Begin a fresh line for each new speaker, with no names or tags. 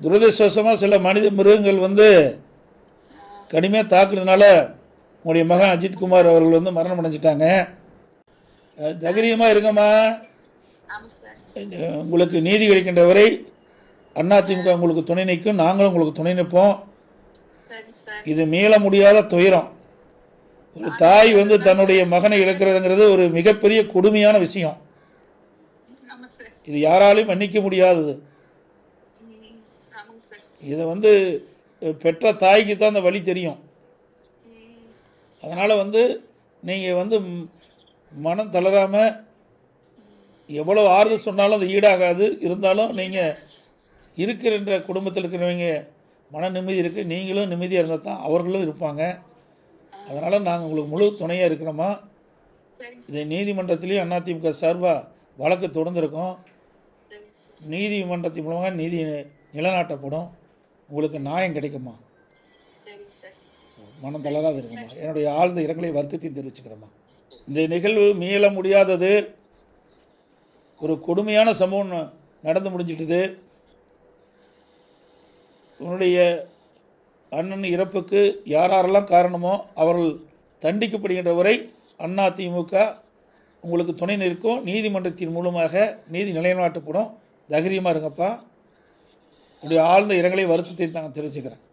துரதிருஷ்டவசமாக சில மனித மிருகங்கள் வந்து கடுமையாக தாக்குனதுனால உங்களுடைய மகன் அஜித்குமார் அவர்கள் வந்து மரணம் அடைஞ்சிட்டாங்க. தைரியமாக இருங்கம்மா. உங்களுக்கு நீதி கிடைக்கின்ற வரை அதிமுக உங்களுக்கு துணை நிற்கும், நாங்களும் உங்களுக்கு துணை நிற்போம். இது மீள முடியாத துயரம். ஒரு தாய் வந்து தன்னுடைய மகனை இழக்கிறதுங்கிறது ஒரு மிகப்பெரிய கொடுமையான விஷயம். இது யாராலையும் மன்னிக்க முடியாதது. இதை வந்து பெற்ற தாய்க்கு தான் அந்த வழி தெரியும். அதனால் வந்து நீங்கள் வந்து மனம் தளராமல் எவ்வளோ ஆறுதல் சொன்னாலும் அது ஈடாகாது. இருந்தாலும் நீங்கள் இருக்கிற குடும்பத்தில் இருக்கிறவங்க மன நிம்மதி இருக்குது, நீங்களும் நிம்மதியாக இருந்தால் தான் அவர்களும் இருப்பாங்க. அதனால் நாங்கள் உங்களுக்கு முழு துணையாக இருக்கிறோமா. இதை நீதிமன்றத்திலையும் அதிமுக சார்பாக வழக்கு தொடர்ந்துருக்கோம். நீதிமன்றத்தின் மூலமாக நீதி நிலநாட்டப்படும். உங்களுக்கு நியாயம் கிடைக்குமா. மனம் தளராது இருக்குமா. என்னுடைய ஆழ்ந்த இரங்கலை வருத்தத்தையும் தெரிவிச்சுக்கிறேம்மா. இந்த நிகழ்வு மீள முடியாதது. ஒரு கொடுமையான சம்பவம் நடந்து முடிஞ்சிட்டுது. உன்னுடைய அண்ணன் இறப்புக்கு யாரெல்லாம் காரணமோ அவர்கள் தண்டிக்கப்படுகின்ற வரை அதிமுக உங்களுக்கு துணை நிற்கும். நீதிமன்றத்தின் மூலமாக நீதி நிலைநாட்டப்படும். தைரியமாக இருங்கப்பா. உடைய ஆழ்ந்த இரங்கலை வருத்தத்தை நான் தெரிவிச்சுக்கிறேன்.